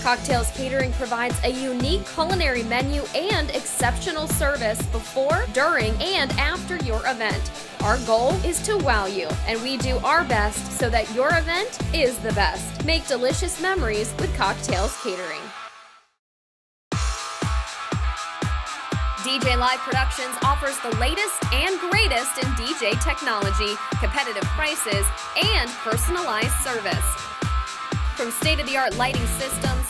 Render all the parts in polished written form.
Cocktails Catering provides a unique culinary menu and exceptional service before, during, and after your event. Our goal is to wow you, and we do our best so that your event is the best. Make delicious memories with Cocktails Catering. DJ Live Productions offers the latest and greatest in DJ technology, competitive prices, and personalized service. From state-of-the-art lighting systems,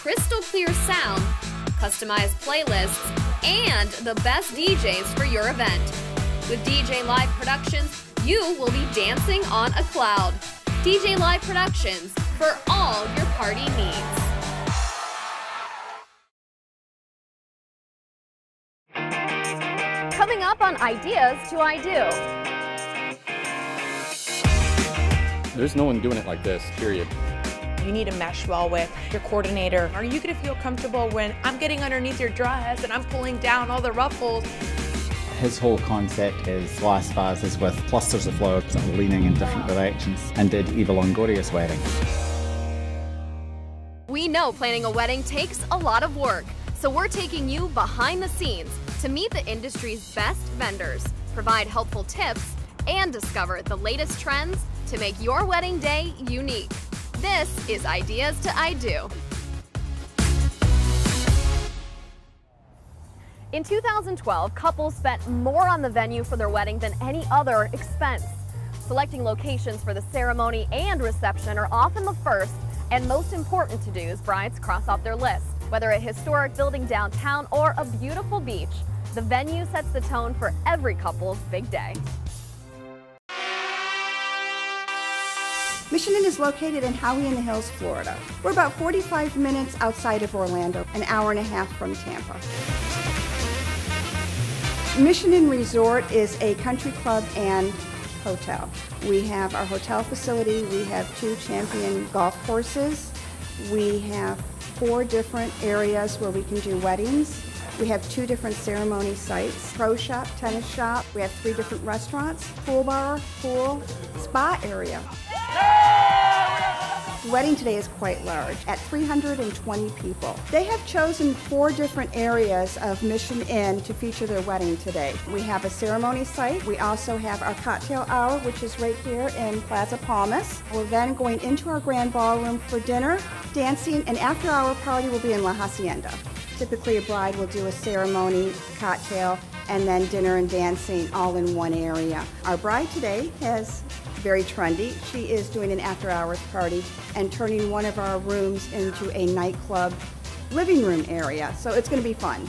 crystal clear sound, customized playlists, and the best DJs for your event. With DJ Live Productions, you will be dancing on a cloud. DJ Live Productions, for all your party needs. Coming up on Ideas to I Do. There's no one doing it like this, period. You need to mesh well with your coordinator. Are you going to feel comfortable when I'm getting underneath your dress and I'm pulling down all the ruffles? His whole concept is glass vases with clusters of flowers that are leaning in different directions, and did Eva Longoria's wedding. We know planning a wedding takes a lot of work, so we're taking you behind the scenes to meet the industry's best vendors, provide helpful tips, and discover the latest trends to make your wedding day unique. This is Ideas to I Do. In 2012, couples spent more on the venue for their wedding than any other expense. Selecting locations for the ceremony and reception are often the first and most important to-dos brides cross off their list. Whether a historic building downtown or a beautiful beach, the venue sets the tone for every couple's big day. Mission Inn is located in Howey in the Hills, Florida. We're about 45 minutes outside of Orlando, an hour and a half from Tampa. Mission Inn Resort is a country club and hotel. We have our hotel facility, we have 2 champion golf courses, we have 4 different areas where we can do weddings. We have 2 different ceremony sites, pro shop, tennis shop. We have 3 different restaurants, pool bar, pool, spa area. The wedding today is quite large, at 320 people. They have chosen 4 different areas of Mission Inn to feature their wedding today. We have a ceremony site. We also have our cocktail hour, which is right here in Plaza Palmas. We're then going into our grand ballroom for dinner, dancing, and after-hour party will be in La Hacienda. Typically, a bride will do a ceremony, cocktail, and then dinner and dancing all in one area. Our bride today is very trendy. She is doing an after-hours party and turning one of our rooms into a nightclub living room area, so it's going to be fun.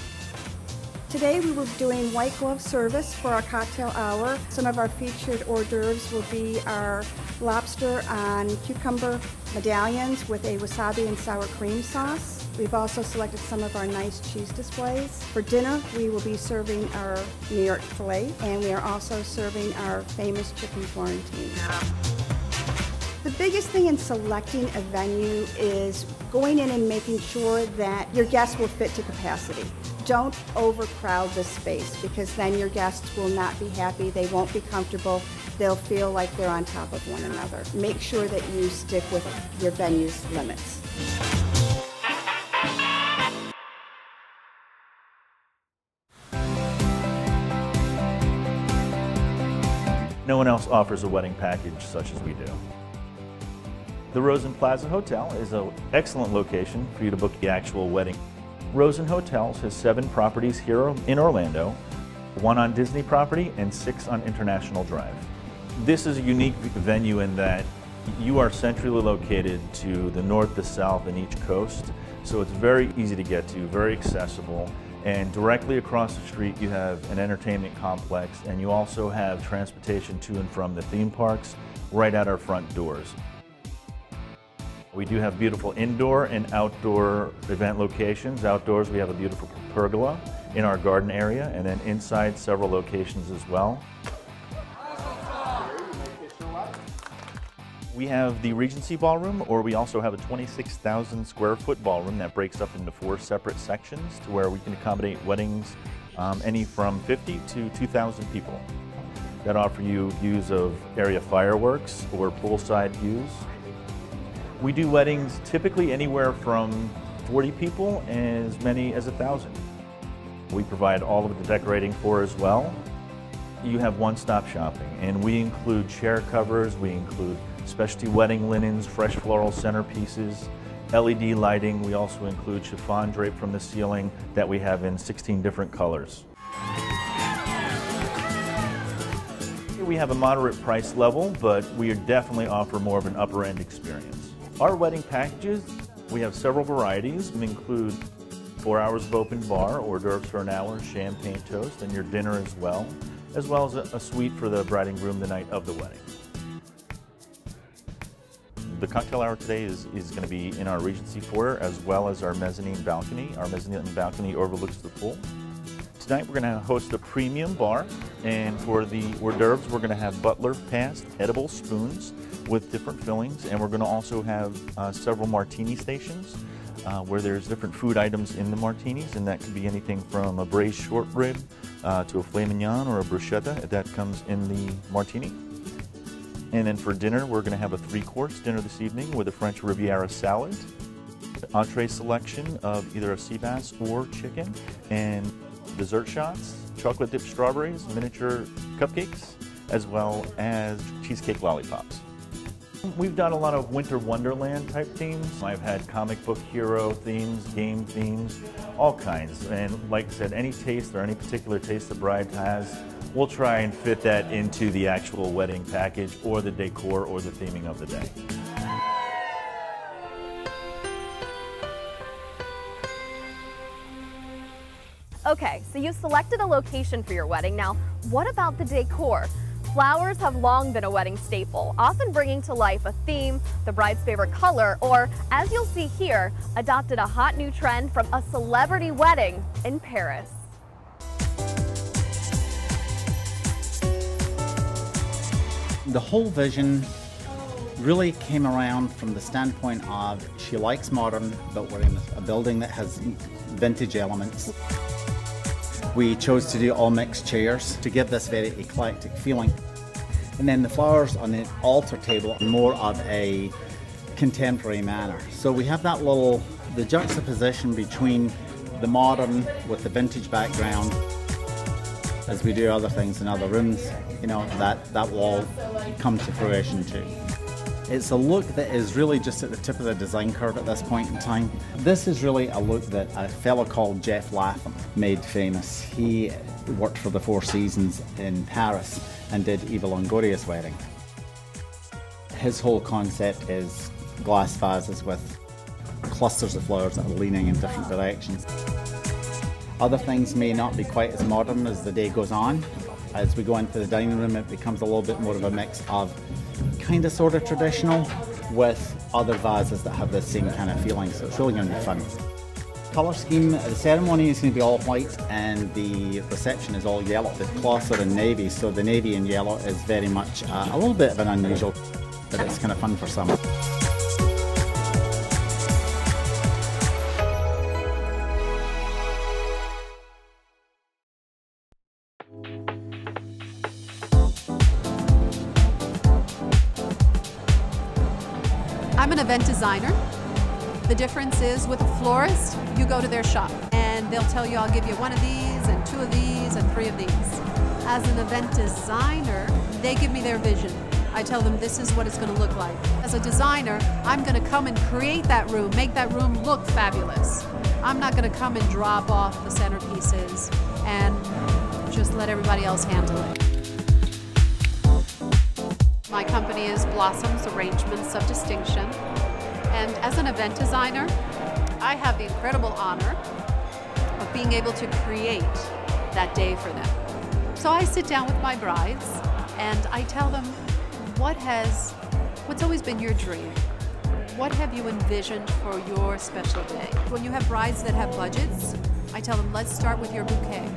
Today we were doing white glove service for our cocktail hour. Some of our featured hors d'oeuvres will be our lobster on cucumber medallions with a wasabi and sour cream sauce. We've also selected some of our nice cheese displays. For dinner, we will be serving our New York filet, and we are also serving our famous chicken Florentine. The biggest thing in selecting a venue is going in and making sure that your guests will fit to capacity. Don't overcrowd the space, because then your guests will not be happy, they won't be comfortable, they'll feel like they're on top of one another. Make sure that you stick with your venue's limits. No one else offers a wedding package such as we do. The Rosen Plaza Hotel is an excellent location for you to book the actual wedding. Rosen Hotels has 7 properties here in Orlando, 1 on Disney property and 6 on International Drive. This is a unique venue in that You are centrally located to the north, the south, and each coast, so it's very easy to get to, very accessible. And directly across the street you have an entertainment complex, and you also have transportation to and from the theme parks right at our front doors. We do have beautiful indoor and outdoor event locations. Outdoors we have a beautiful pergola in our garden area, and then inside several locations as well. We have the Regency Ballroom, or we also have a 26,000 square foot ballroom that breaks up into 4 separate sections to where we can accommodate weddings any from 50 to 2,000 people. That offer you views of area fireworks or poolside views. We do weddings typically anywhere from 40 people as many as 1,000. We provide all of the decorating for as well. You have one-stop shopping, and we include chair covers, we include specialty wedding linens, fresh floral centerpieces, LED lighting. We also include chiffon drape from the ceiling that we have in 16 different colors. We have a moderate price level, but we definitely offer more of an upper-end experience. Our wedding packages, we have several varieties. We include 4 hours of open bar, hors d'oeuvres for an hour, champagne toast, and your dinner as well as a suite for the bride and groom the night of the wedding. The cocktail hour today is going to be in our Regency foyer as well as our mezzanine balcony. Our mezzanine balcony overlooks the pool. Tonight we're going to host a premium bar, and for the hors d'oeuvres we're going to have butler passed edible spoons with different fillings, and we're going to also have several martini stations where there's different food items in the martinis, and that could be anything from a braised short rib to a filet mignon or a bruschetta that comes in the martini. And then for dinner we're going to have a 3-course dinner this evening with a French Riviera salad, entree selection of either a sea bass or chicken, and dessert shots, chocolate dipped strawberries, miniature cupcakes, as well as cheesecake lollipops. We've done a lot of winter wonderland type themes. I've had comic book hero themes, game themes, all kinds. And like I said, any taste or any particular taste the bride has, we'll try and fit that into the actual wedding package or the decor or the theming of the day. Okay, so you selected a location for your wedding. Now, what about the decor? Flowers have long been a wedding staple, often bringing to life a theme, the bride's favorite color, or, as you'll see here, adopted a hot new trend from a celebrity wedding in Paris. The whole vision really came around from the standpoint of she likes modern, but we're in a building that has vintage elements. We chose to do all mixed chairs to give this very eclectic feeling. And then the flowers on the altar table are more of a contemporary manner. So we have that the juxtaposition between the modern with the vintage background. As we do other things in other rooms, you know, that will all come to fruition too. It's a look that is really just at the tip of the design curve at this point in time. This is really a look that a fellow called Jeff Latham made famous. He worked for the Four Seasons in Paris and did Eva Longoria's wedding. His whole concept is glass vases with clusters of flowers that are leaning in different directions. Other things may not be quite as modern as the day goes on. As we go into the dining room, it becomes a little bit more of a mix of kind of sort of traditional with other vases that have the same kind of feeling, so it's really going to be fun. Colour scheme, the ceremony is going to be all white and the reception is all yellow. The cloths are in navy, so the navy and yellow is very much a little bit of an unusual, but it's kind of fun for some. I'm an event designer. The difference is with a florist, you go to their shop and they'll tell you, I'll give you 1 of these and 2 of these and 3 of these. As an event designer, they give me their vision. I tell them this is what it's going to look like. As a designer, I'm going to come and create that room, make that room look fabulous. I'm not going to come and drop off the centerpieces and just let everybody else handle it. My company is Blossoms Arrangements of Distinction. And as an event designer, I have the incredible honor of being able to create that day for them. So I sit down with my brides and I tell them what's always been your dream? What have you envisioned for your special day? When you have brides that have budgets, I tell them, let's start with your bouquet.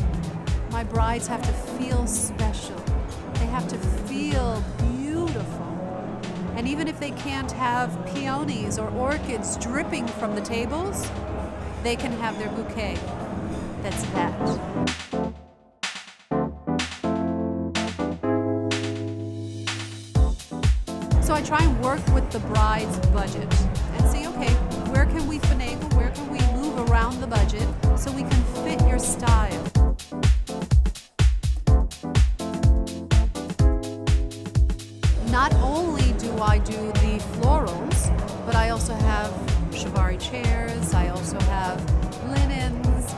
My brides have to feel special. They have to feel beautiful. And even if they can't have peonies or orchids dripping from the tables, they can have their bouquet that's that. So I try and work with the bride's budget and see, okay, where can we finagle, where can we move around the budget so we can fit your style. Not only do I do the florals, but I also have shibari chairs, I also have linens.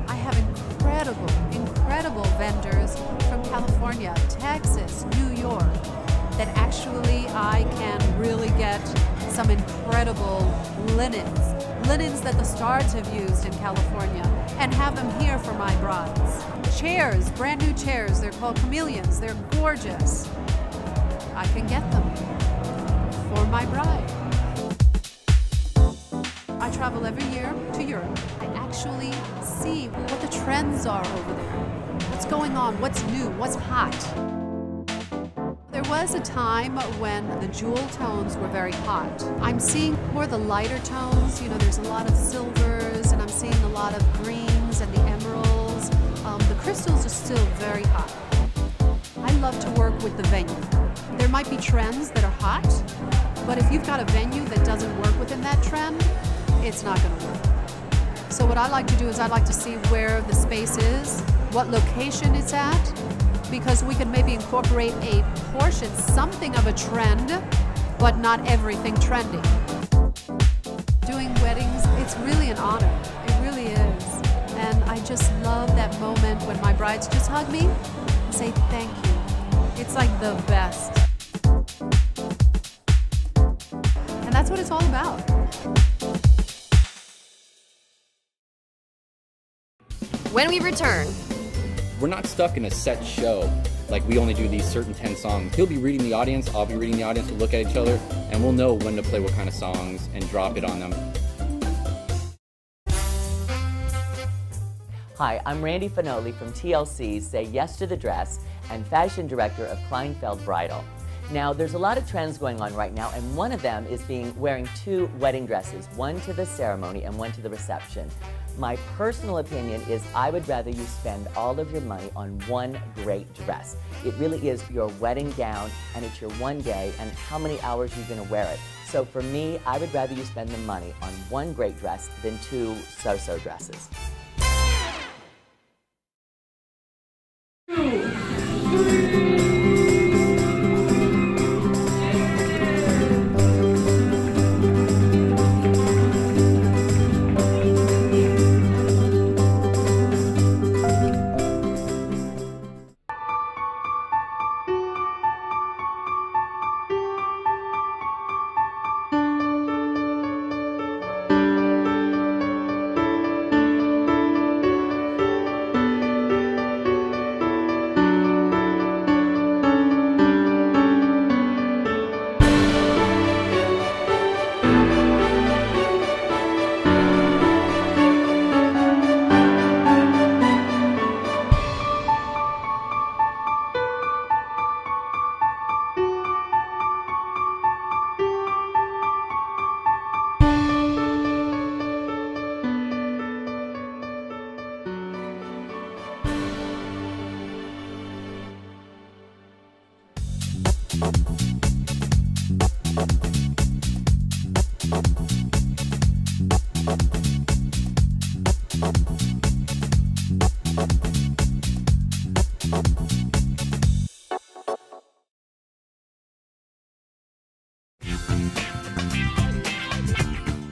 I have incredible vendors from California, Texas, New York, that actually I can really get some incredible linens that the stars have used in California, and have them here for my brides. Chairs, brand new chairs, they're called chameleons, they're gorgeous. I can get them for my bride. I travel every year to Europe. I actually see what the trends are over there. What's going on, what's new, what's hot. There was a time when the jewel tones were very hot. I'm seeing more the lighter tones. You know, there's a lot of silvers, and I'm seeing a lot of greens and the emeralds. The crystals are still very hot. I love to work with the venue. There might be trends that are hot, but if you've got a venue that doesn't work within that trend, it's not going to work. So what I like to do is I like to see where the space is, what location it's at, because we can maybe incorporate a portion, something of a trend, but not everything trendy. Doing weddings, it's really an honor. It really is. And I just love that moment when my brides just hug me and say thank you. It's like the best. And that's what it's all about. When we return, We're not stuck in a set show, like we only do these certain 10 songs. He'll be reading the audience, I'll be reading the audience, we'll look at each other, and we'll know when to play what kind of songs and drop it on them. Hi, I'm Randy Finoli from TLC's Say Yes to the Dress and fashion director of Kleinfeld Bridal. Now, there's a lot of trends going on right now, and one of them is wearing two wedding dresses, one to the ceremony and one to the reception. My personal opinion is I would rather you spend all of your money on one great dress. It really is your wedding gown, and it's your one day, and how many hours you're going to wear it. So for me, I would rather you spend the money on one great dress than two so-so dresses.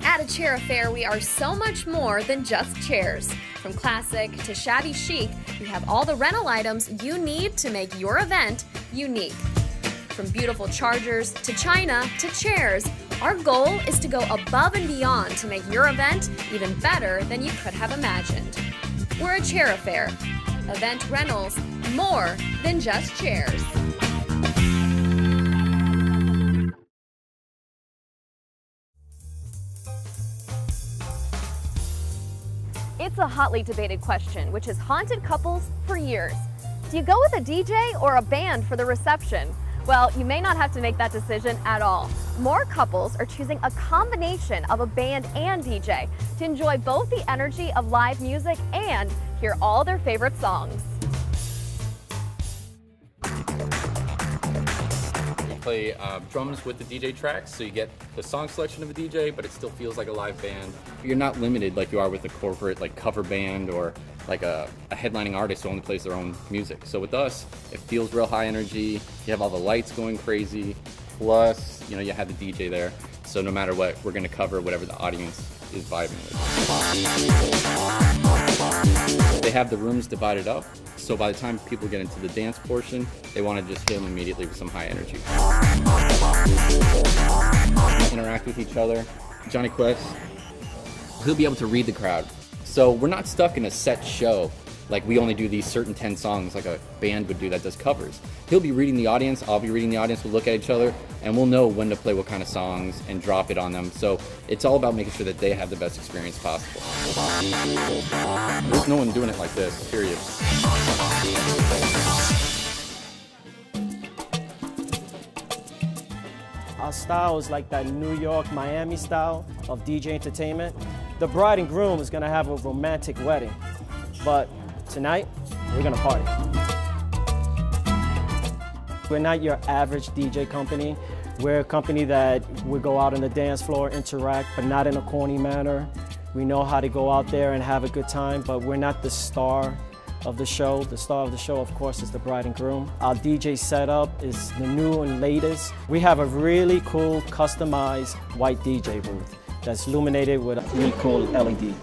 At a chair affair, we are so much more than just chairs. From classic to shabby chic, we have all the rental items you need to make your event unique. From beautiful chargers to china to chairs, our goal is to go above and beyond to make your event even better than you could have imagined. We're a chair affair. Event rentals, more than just chairs. It's a hotly debated question which has haunted couples for years. Do you go with a DJ or a band for the reception? Well, you may not have to make that decision at all. More couples are choosing a combination of a band and DJ to enjoy both the energy of live music and hear all their favorite songs. Play drums with the DJ tracks, so you get the song selection of a DJ, but it still feels like a live band. You're not limited like you are with a corporate like cover band or like a headlining artist who only plays their own music. So with us, it feels real high energy. You have all the lights going crazy, plus you have the DJ there. So no matter what, we're going to cover whatever the audience is vibing with. They have the rooms divided up, so by the time people get into the dance portion, they want to just hit them immediately with some high energy. Interact with each other. Johnny Quest, he'll be able to read the crowd. So we're not stuck in a set show, like we only do these certain 10 songs like a band would do that does covers. He'll be reading the audience, I'll be reading the audience, we'll look at each other, and we'll know when to play what kind of songs and drop it on them. So it's all about making sure that they have the best experience possible. There's no one doing it like this, period. Our style is like that New York, Miami style of DJ entertainment. The bride and groom is gonna have a romantic wedding, but tonight, we're gonna party. We're not your average DJ company. We're a company that will go out on the dance floor, interact, but not in a corny manner. We know how to go out there and have a good time, but we're not the star of the show. The star of the show, of course, is the bride and groom. Our DJ setup is the new and latest. We have a really cool, customized white DJ booth that's illuminated with a really cool LED.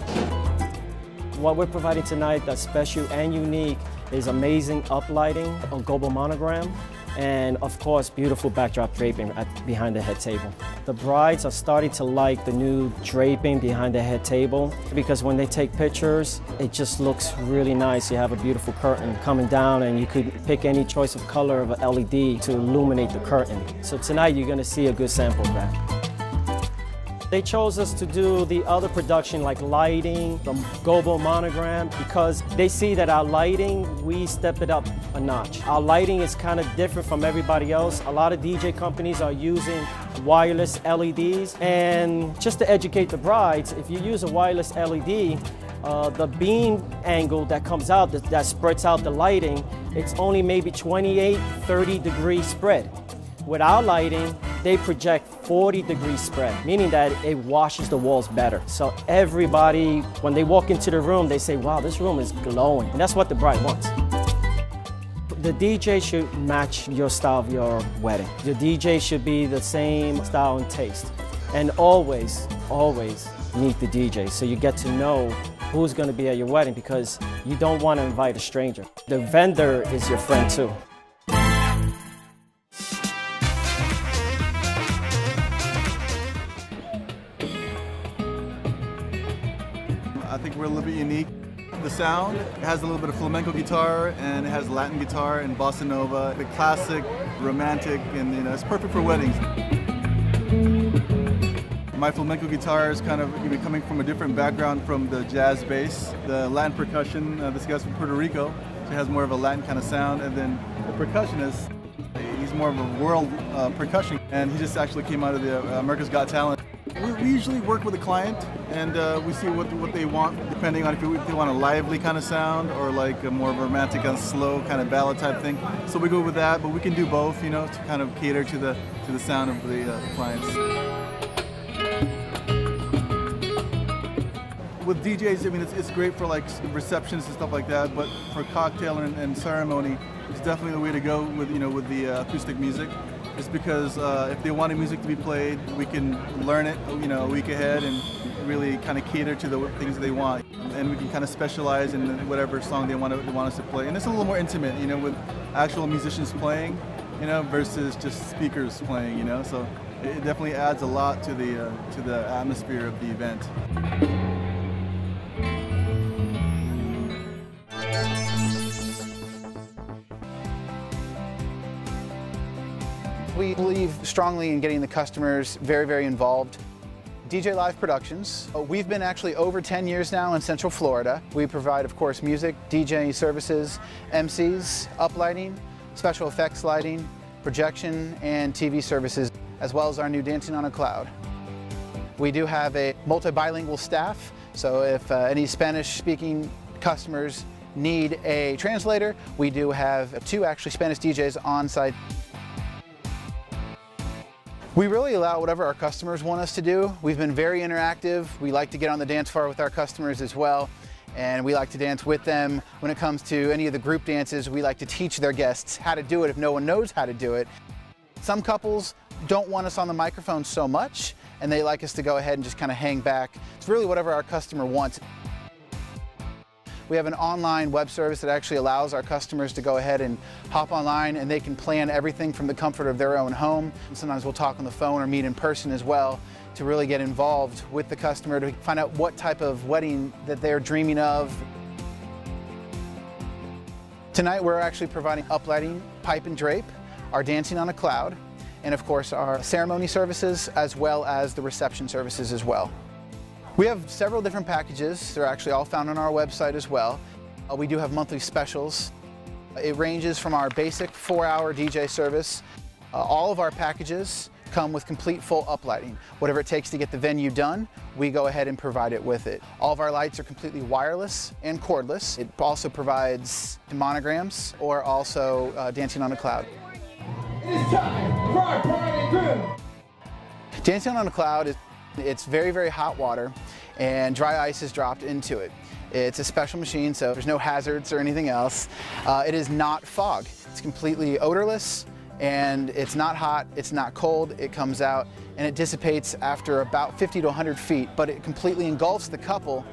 What we're providing tonight that's special and unique is amazing uplighting, a global monogram, and of course, beautiful backdrop draping behind the head table. The brides are starting to like the new draping behind the head table because when they take pictures, it just looks really nice. You have a beautiful curtain coming down and you could pick any choice of color of an LED to illuminate the curtain. So tonight you're gonna see a good sample of that. They chose us to do the other production like lighting, the global monogram, because they see that our lighting, we step it up a notch. Our lighting is kind of different from everybody else. A lot of DJ companies are using wireless LEDs, and just to educate the brides, if you use a wireless LED, the beam angle that comes out, that spreads out the lighting, it's only maybe 28, 30 degree spread. With our lighting, they project 40-degree spread, meaning that it washes the walls better. So everybody, when they walk into the room, they say, wow, this room is glowing. And that's what the bride wants. The DJ should match your style of your wedding. Your DJ should be the same style and taste. And always, always meet the DJ so you get to know who's going to be at your wedding, because you don't want to invite a stranger. The vendor is your friend too. I think we're a little bit unique. The sound has a little bit of flamenco guitar, and it has Latin guitar and bossa nova. The classic, romantic, and it's perfect for weddings. My flamenco guitar is kind of coming from a different background from the jazz bass. The Latin percussion, this guy's from Puerto Rico, so it has more of a Latin kind of sound. And then the percussionist, he's more of a world percussion, and he just actually came out of the America's Got Talent. We usually work with a client, and we see what they want, depending on if they want a lively kind of sound or like a more romantic and slow kind of ballad type thing. So we go with that, but we can do both, to kind of cater to the sound of the clients. With DJs, it's great for like receptions and stuff like that, but for cocktail and ceremony, it's definitely the way to go with with the acoustic music. It's because if they want music to be played, we can learn it, a week ahead and really kind of cater to the things they want, and we can kind of specialize in whatever song they want us to play. And it's a little more intimate, with actual musicians playing. you know, versus just speakers playing, you know. So it definitely adds a lot to the atmosphere of the event. We believe strongly in getting the customers very, very involved. DJ Live Productions. We've been actually over 10 years now in Central Florida. We provide, of course, music, DJ services, MCs, uplighting, special effects lighting, projection, and TV services, as well as our new Dancing on a Cloud. We do have a multi-bilingual staff, so if any Spanish-speaking customers need a translator, we do have 2 actually Spanish DJs on site. We really allow whatever our customers want us to do. We've been very interactive. We like to get on the dance floor with our customers as well, and we like to dance with them. When it comes to any of the group dances, we like to teach their guests how to do it if no one knows how to do it. Some couples don't want us on the microphone so much, and they like us to go ahead and just kind of hang back. It's really whatever our customer wants. We have an online web service that actually allows our customers to go ahead and hop online, and they can plan everything from the comfort of their own home. Sometimes we'll talk on the phone or meet in person as well to really get involved with the customer to find out what type of wedding that they're dreaming of. Tonight we're actually providing uplighting, pipe and drape, our Dancing on a Cloud, and of course our ceremony services as well as the reception services as well. We have several different packages. They're actually all found on our website as well. We do have monthly specials. It ranges from our basic 4-hour DJ service. All of our packages come with complete full uplighting. Whatever it takes to get the venue done, we go ahead and provide it with it. All of our lights are completely wireless and cordless. It also provides monograms or also Dancing on a Cloud. It's time for our bride and groom. Dancing on a Cloud it's very, very hot water, and dry ice is dropped into it. It's a special machine, so there's no hazards or anything else. It is not fog. It's completely odorless, and it's not hot, it's not cold. It comes out, and it dissipates after about 50 to 100 feet, but it completely engulfs the couple,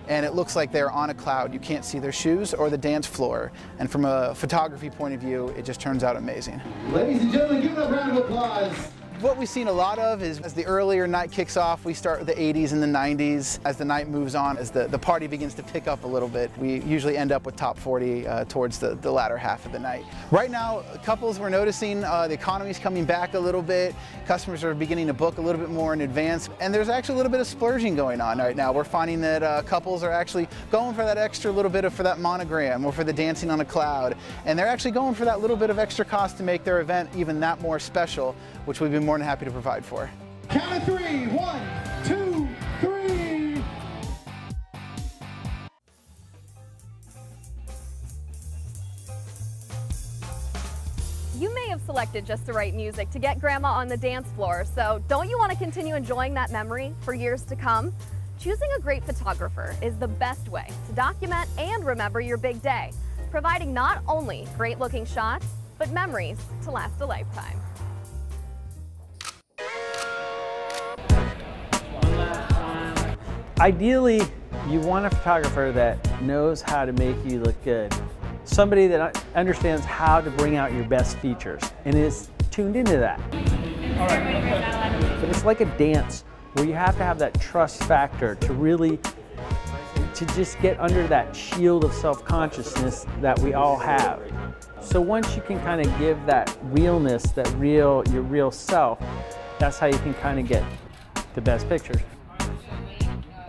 and it looks like they're on a cloud. You can't see their shoes or the dance floor, and from a photography point of view, it just turns out amazing. Ladies and gentlemen, give them a round of applause. What we've seen a lot of is as the earlier night kicks off, we start with the 80s and the 90s. As the night moves on, as the party begins to pick up a little bit, we usually end up with top 40 towards the latter half of the night. Right now, couples, we're noticing the economy's coming back a little bit. Customers are beginning to book a little bit more in advance, and there's actually a little bit of splurging going on right now. We're finding that couples are actually going for that extra little bit for that monogram or for the Dancing on a Cloud, and they're actually going for that little bit of extra cost to make their event even that more special, which we've been more than happy to provide for. Count of 3, 1, 2, 3. You may have selected just the right music to get Grandma on the dance floor, so don't you want to continue enjoying that memory for years to come? Choosing a great photographer is the best way to document and remember your big day, providing not only great-looking shots, but memories to last a lifetime. Ideally, you want a photographer that knows how to make you look good. Somebody that understands how to bring out your best features and is tuned into that. But it's like a dance where you have to have that trust factor to really, to just get under that shield of self-consciousness that we all have. So once you can kind of give that realness, your real self, that's how you can kind of get the best pictures.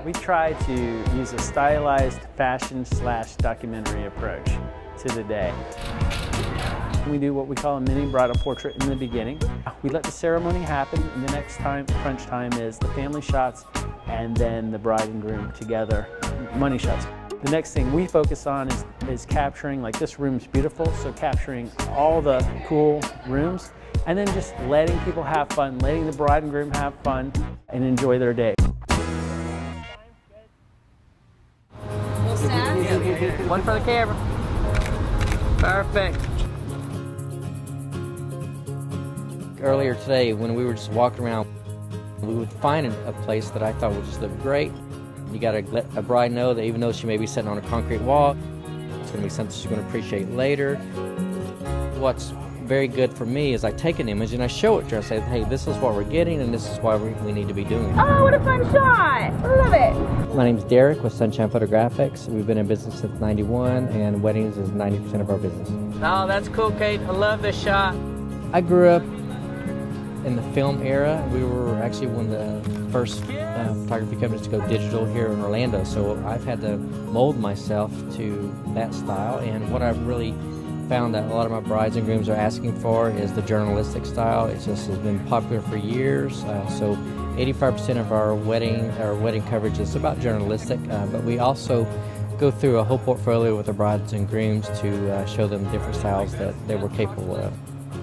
We try to use a stylized fashion/documentary approach to the day. We do what we call a mini bridal portrait in the beginning. We let the ceremony happen, and the next crunch time is the family shots and then the bride and groom together, money shots. The next thing we focus on is capturing, like this room's beautiful, so capturing all the cool rooms and then just letting people have fun, letting the bride and groom have fun and enjoy their day. One for the camera. Perfect. Earlier today, when we were just walking around, we would find a place that I thought would just look great. You got to let a bride know that even though she may be sitting on a concrete wall, it's going to be something she's going to appreciate later. What's very good for me is I take an image and I show it to her. I say, hey, this is what we're getting and this is why we need to be doing it. Oh, what a fun shot! Love it! My name's Derek with Sunshine Photographics. We've been in business since '91 and weddings is 90% of our business. Oh, that's cool, Kate. I love this shot. I grew up in the film era. We were actually one of the first photography companies to go digital here in Orlando, so I've had to mold myself to that style, and what I've really found that a lot of my brides and grooms are asking for is the journalistic style. It just has been popular for years, so 85% of our wedding coverage is about journalistic, but we also go through a whole portfolio with the brides and grooms to show them different styles that they were capable of.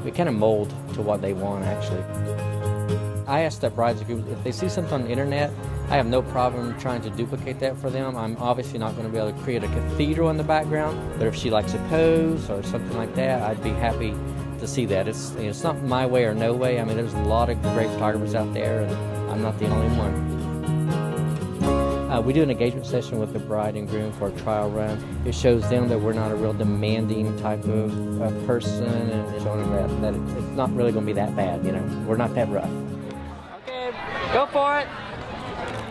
We kind of mold to what they want, actually. I ask that brides and grooms, if they see something on the internet, I have no problem trying to duplicate that for them. I'm obviously not going to be able to create a cathedral in the background, but if she likes a pose or something like that, I'd be happy to see that. It's not my way or no way. I mean, there's a lot of great photographers out there, and I'm not the only one. We do an engagement session with the bride and groom for a trial run. It shows them that we're not a real demanding type of person, and showing them that it's not really going to be that bad, you know. We're not that rough. Okay, go for it.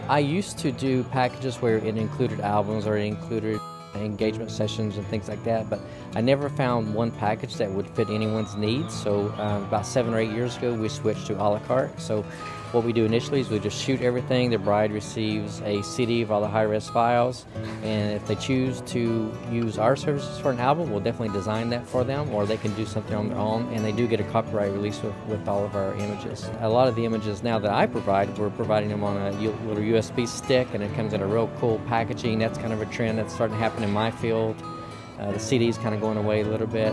I used to do packages where it included albums or it included engagement sessions and things like that, but I never found one package that would fit anyone's needs. So about 7 or 8 years ago, we switched to a la carte. So what we do initially is we just shoot everything. The bride receives a CD of all the high-res files, and if they choose to use our services for an album, we'll definitely design that for them, or they can do something on their own, and they do get a copyright release with all of our images. A lot of the images now that I provide, we're providing them on a little USB stick, and it comes in a real cool packaging. That's kind of a trend that's starting to happen in my field. The CD's kind of going away a little bit.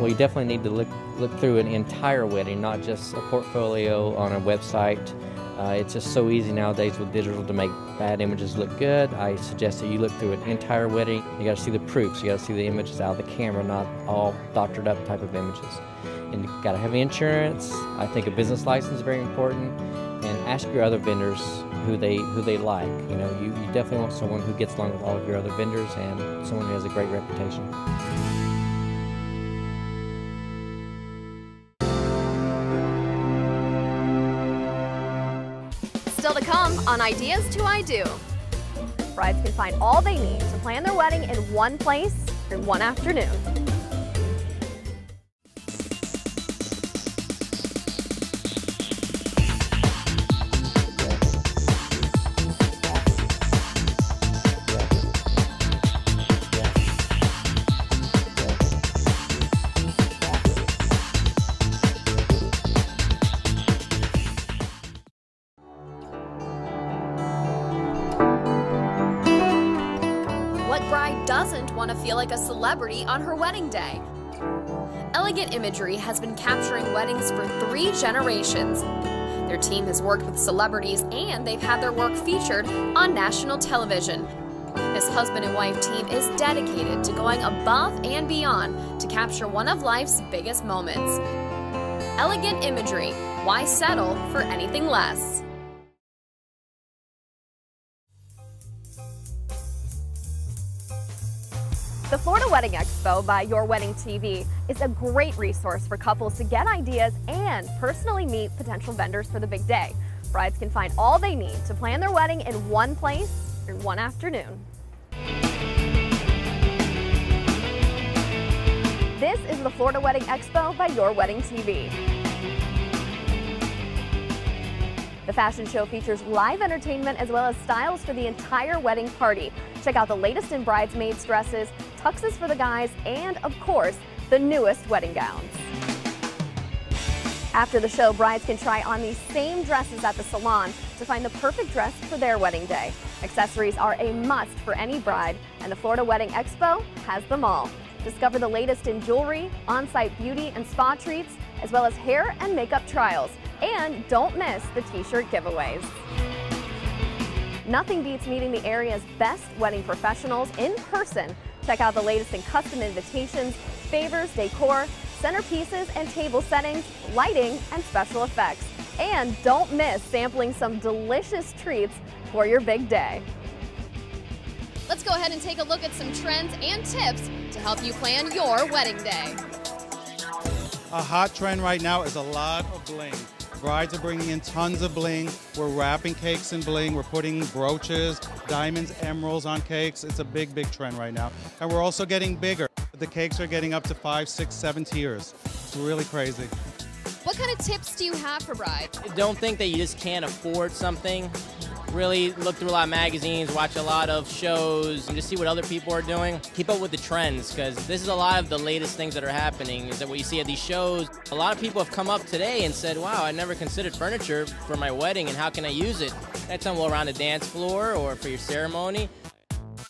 Well, you definitely need to look through an entire wedding, not just a portfolio on a website. It's just so easy nowadays with digital to make bad images look good. I suggest that you look through an entire wedding. You got to see the proofs. You got to see the images out of the camera, not all doctored up type of images. And you got to have insurance. I think a business license is very important. And ask your other vendors who they like. You know, you definitely want someone who gets along with all of your other vendors and someone who has a great reputation. Still to come on Ideas to I Do. Brides can find all they need to plan their wedding in one place in one afternoon. Doesn't want to feel like a celebrity on her wedding day. Elegant Imagery has been capturing weddings for 3 generations. Their team has worked with celebrities and they've had their work featured on national television. This husband and wife team is dedicated to going above and beyond to capture one of life's biggest moments. Elegant Imagery, why settle for anything less? The Florida Wedding Expo by Your Wedding TV is a great resource for couples to get ideas and personally meet potential vendors for the big day. Brides can find all they need to plan their wedding in one place in one afternoon. This is the Florida Wedding Expo by Your Wedding TV. The fashion show features live entertainment as well as styles for the entire wedding party. Check out the latest in bridesmaids' dresses, tuxes for the guys, and of course, the newest wedding gowns. After the show, brides can try on these same dresses at the salon to find the perfect dress for their wedding day. Accessories are a must for any bride, and the Florida Wedding Expo has them all. Discover the latest in jewelry, on-site beauty and spa treats, as well as hair and makeup trials. And don't miss the t-shirt giveaways. Nothing beats meeting the area's best wedding professionals in person. Check out the latest in custom invitations, favors, decor, centerpieces and table settings, lighting, and special effects. And don't miss sampling some delicious treats for your big day. Let's go ahead and take a look at some trends and tips to help you plan your wedding day. A hot trend right now is a lot of bling. Brides are bringing in tons of bling. We're wrapping cakes in bling. We're putting brooches, diamonds, emeralds on cakes. It's a big, big trend right now. And we're also getting bigger. The cakes are getting up to 5, 6, 7 tiers. It's really crazy. What kind of tips do you have for brides? Don't think that you just can't afford something. Really look through a lot of magazines, watch a lot of shows, and just see what other people are doing. Keep up with the trends, because this is a lot of the latest things that are happening, is that what you see at these shows. A lot of people have come up today and said, wow, I never considered furniture for my wedding, and how can I use it? That's on around the dance floor or for your ceremony.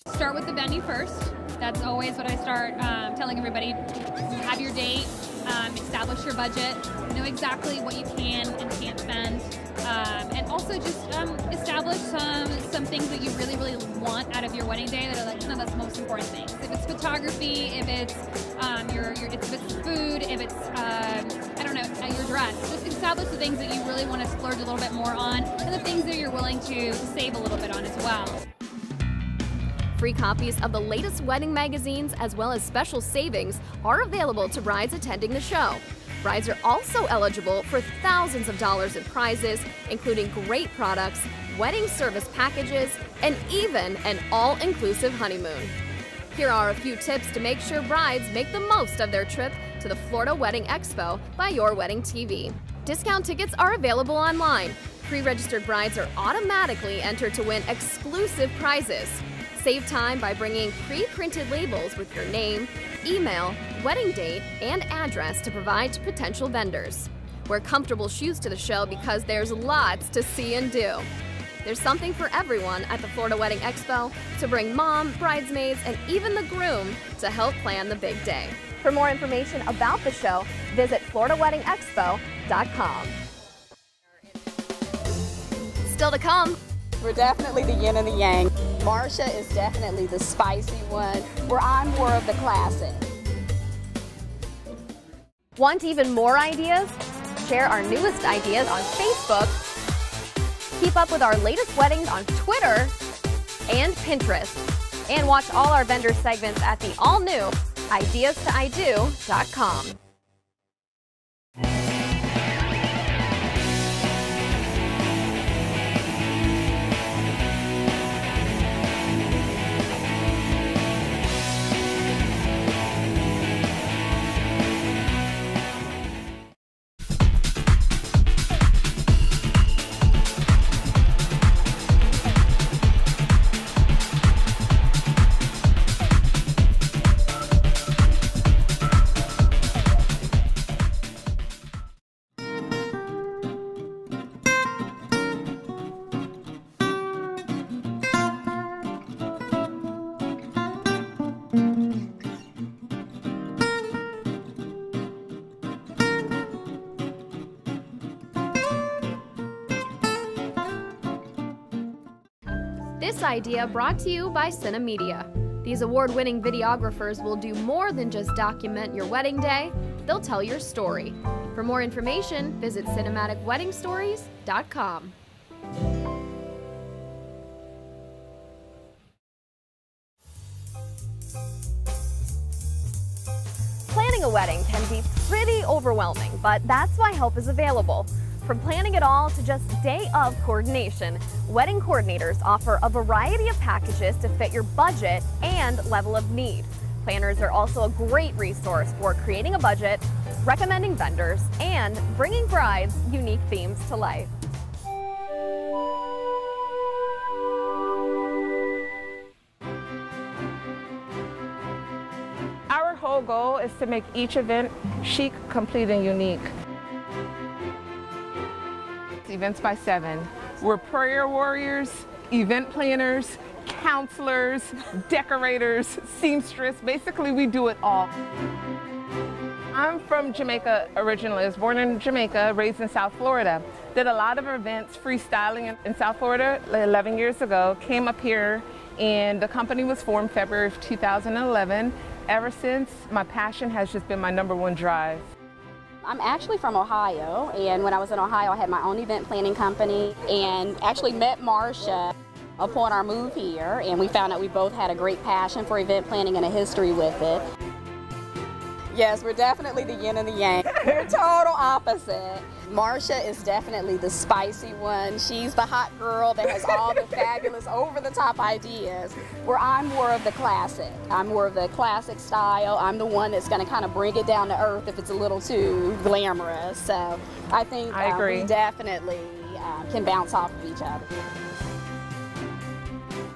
Start with the venue first. That's always what I start telling everybody. Have your date, establish your budget, know exactly what you can and can't spend, and also just establish some things that you really, really want out of your wedding day that are like some of the most important things. If it's photography, if it's if it's food, if it's I don't know, your dress. Just establish the things that you really want to splurge a little bit more on, and the things that you're willing to save a little bit on as well. Free copies of the latest wedding magazines as well as special savings are available to brides attending the show. Brides are also eligible for thousands of dollars in prizes, including great products, wedding service packages, and even an all-inclusive honeymoon. Here are a few tips to make sure brides make the most of their trip to the Florida Wedding Expo by Your Wedding TV. Discount tickets are available online. Pre-registered brides are automatically entered to win exclusive prizes. Save time by bringing pre-printed labels with your name, email, wedding date, and address to provide to potential vendors. Wear comfortable shoes to the show because there's lots to see and do. There's something for everyone at the Florida Wedding Expo to bring mom, bridesmaids, and even the groom to help plan the big day. For more information about the show, visit floridaweddingexpo.com. Still to come. We're definitely the yin and the yang. Marsha is definitely the spicy one, where I'm more of the classic. Want even more ideas? Share our newest ideas on Facebook. Keep up with our latest weddings on Twitter and Pinterest. And watch all our vendor segments at the all-new ideastoi.do.com. This idea brought to you by Cinemedia. These award-winning videographers will do more than just document your wedding day, they'll tell your story. For more information, visit cinematicweddingstories.com. Planning a wedding can be pretty overwhelming, but that's why help is available. From planning it all to just day of coordination, wedding coordinators offer a variety of packages to fit your budget and level of need. Planners are also a great resource for creating a budget, recommending vendors, and bringing brides' unique themes to life. Our whole goal is to make each event chic, complete, and unique. Events by 7. We're prayer warriors, event planners, counselors, decorators, seamstress. Basically, we do it all. I'm from Jamaica originally. I was born in Jamaica, raised in South Florida. Did a lot of events, freestyling in South Florida 11 years ago. Came up here and the company was formed February of 2011. Ever since, my passion has just been my #1 drive. I'm actually from Ohio, and when I was in Ohio, I had my own event planning company and actually met Marsha. upon our move here, and we found out we both had a great passion for event planning and a history with it. Yes, we're definitely the yin and the yang. We're total opposite. Marsha is definitely the spicy one. She's the hot girl that has all the fabulous over-the-top ideas, where I'm more of the classic. I'm more of the classic style. I'm the one that's going to kind of bring it down to earth if it's a little too glamorous. So I think we definitely can bounce off of each other.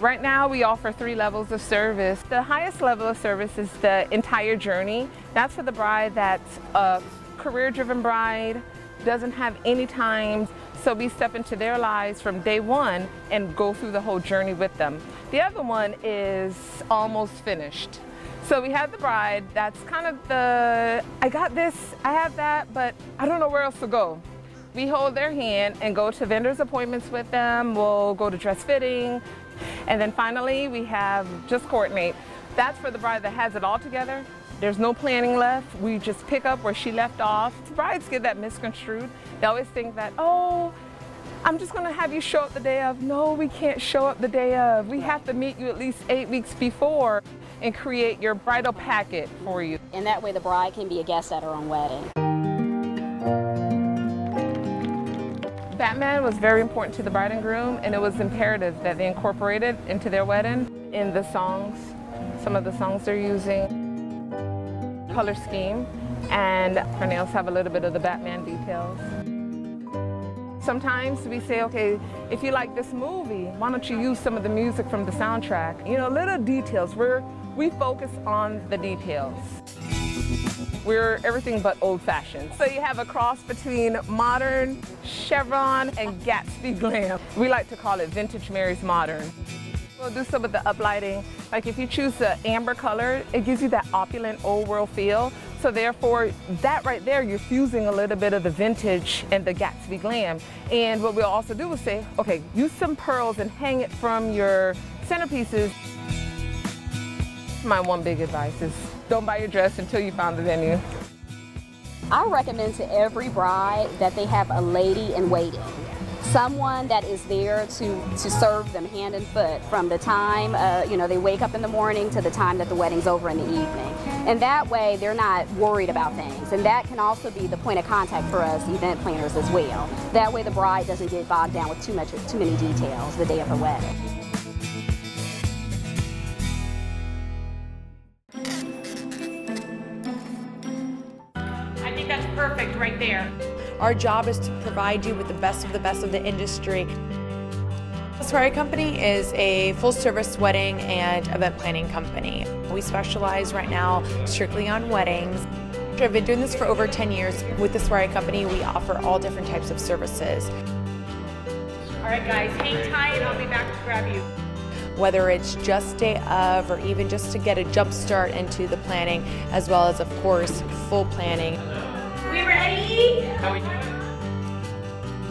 Right now we offer 3 levels of service. The highest level of service is the entire journey. That's for the bride that's a career-driven bride, doesn't have any time, so we step into their lives from day one and go through the whole journey with them. The other one is almost finished. So we have the bride that's kind of the, I got this, I have that, but I don't know where else to go. We hold their hand and go to vendors' appointments with them. We'll go to dress fitting. And then finally, we have just coordinate. That's for the bride that has it all together. There's no planning left. We just pick up where she left off. Brides get that misconstrued. They always think that, oh, I'm just gonna have you show up the day of. No, we can't show up the day of. We have to meet you at least 8 weeks before and create your bridal packet for you. And that way the bride can be a guest at her own wedding. Batman was very important to the bride and groom, and it was imperative that they incorporate it into their wedding in the songs, some of the songs they're using, color scheme, and her nails have a little bit of the Batman details. Sometimes we say, okay, if you like this movie, why don't you use some of the music from the soundtrack? You know, little details. We focus on the details. We're everything but old-fashioned. So you have a cross between modern, chevron, and Gatsby glam. We like to call it vintage Mary's modern. We'll do some of the uplighting. Like if you choose the amber color, it gives you that opulent old world feel. So therefore, that right there, you're fusing a little bit of the vintage and the Gatsby glam. And what we'll also do is say, okay, use some pearls and hang it from your centerpieces. My one big advice is don't buy your dress until you found the venue. I recommend to every bride that they have a lady in waiting. Someone that is there to serve them hand and foot from the time they wake up in the morning to the time that the wedding's over in the evening. And that way they're not worried about things. And that can also be the point of contact for us event planners as well. That way the bride doesn't get bogged down with too many details the day of her wedding. I think that's perfect right there. Our job is to provide you with the best of the industry. The Soiree Company is a full-service wedding and event planning company. We specialize right now strictly on weddings. I've been doing this for over 10 years. With the Soiree Company, we offer all different types of services. All right, guys, hang tight. I'll be back to grab you. Whether it's just day of or even just to get a jump start into the planning, as well as, of course, full planning. We ready? How we doing?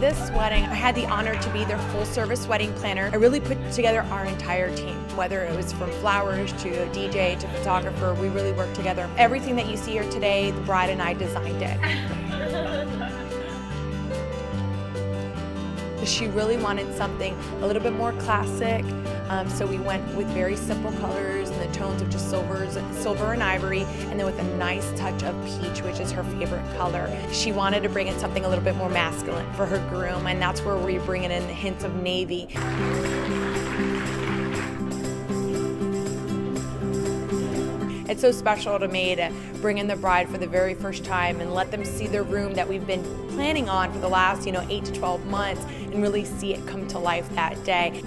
This wedding, I had the honor to be their full-service wedding planner. I really put together our entire team, whether it was from flowers to a DJ to photographer. We really worked together. Everything that you see here today, the bride and I designed it. She really wanted something a little bit more classic, so we went with very simple colors and the tones of just silver and ivory, and then with a nice touch of peach, which is her favorite color. She wanted to bring in something a little bit more masculine for her groom, and that's where we bring in the hints of navy. It's so special to me to bring in the bride for the very first time and let them see the room that we've been planning on for the last, 8 to 12 months and really see it come to life that day.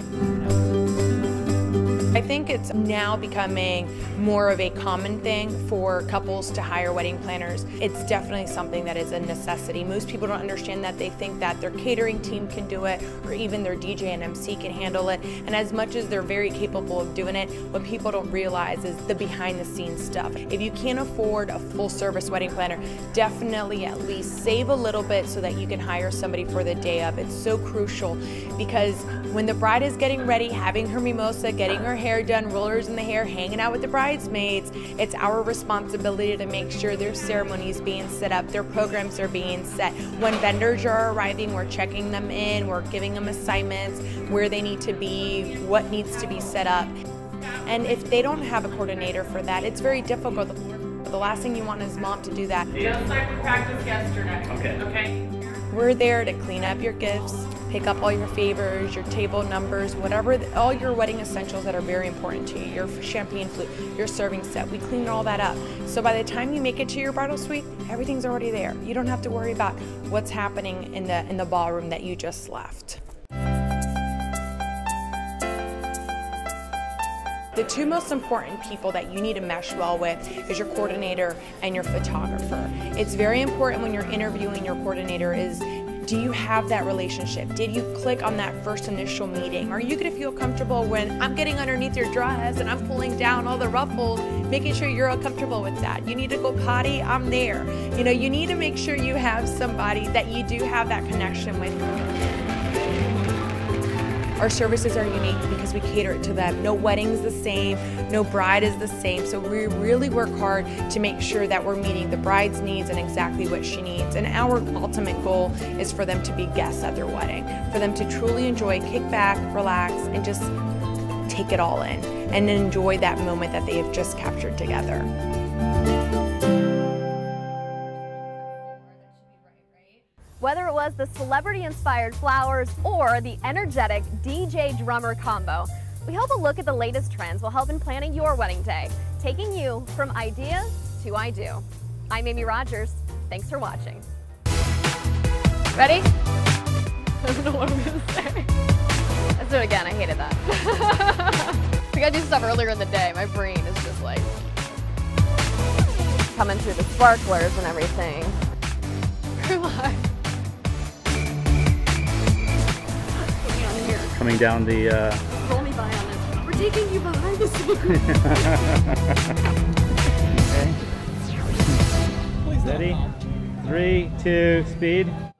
I think it's now becoming more of a common thing for couples to hire wedding planners. It's definitely something that is a necessity. Most people don't understand that. They think that their catering team can do it, or even their DJ and MC can handle it. And as much as they're very capable of doing it, what people don't realize is the behind the scenes stuff. If you can't afford a full service wedding planner, definitely at least save a little bit so that you can hire somebody for the day of. It's so crucial, because when the bride is getting ready, having her mimosa, getting her hair done, rollers in the hair, hanging out with the bridesmaids. It's our responsibility to make sure their ceremonies being set up, their programs are being set. When vendors are arriving, we're checking them in, we're giving them assignments, where they need to be, what needs to be set up. And if they don't have a coordinator for that, it's very difficult. The last thing you want is mom to do that. It looks like we practiced yesterday. Okay. We're there to clean up your gifts, pick up all your favors, your table numbers, whatever, all your wedding essentials that are very important to you, your champagne flute, your serving set. We clean all that up. So by the time you make it to your bridal suite, everything's already there. You don't have to worry about what's happening in the ballroom that you just left. The two most important people that you need to mesh well with is your coordinator and your photographer. It's very important when you're interviewing your coordinator is, do you have that relationship? Did you click on that first initial meeting? Are you gonna feel comfortable when I'm getting underneath your dress and I'm pulling down all the ruffles, making sure you're all comfortable with that? You need to go potty, I'm there. You know, you need to make sure you have somebody that you do have that connection with. Our services are unique because we cater it to them. No wedding's the same, no bride is the same, so we really work hard to make sure that we're meeting the bride's needs and exactly what she needs. And our ultimate goal is for them to be guests at their wedding, for them to truly enjoy, kick back, relax, and just take it all in, and enjoy that moment that they have just captured together. Whether it was the celebrity-inspired flowers or the energetic DJ-drummer combo, we hope a look at the latest trends will help in planning your wedding day, taking you from idea to I do. I'm Amy Rogers. Thanks for watching. Ready? I don't know what I'm going to say. Let's do it again. I hated that. We got to do stuff earlier in the day. My brain is just like coming through the sparklers and everything. We're live. Coming down the Roll me by on it. We're taking you behind the scenes. Okay. Ready? 3, 2, speed.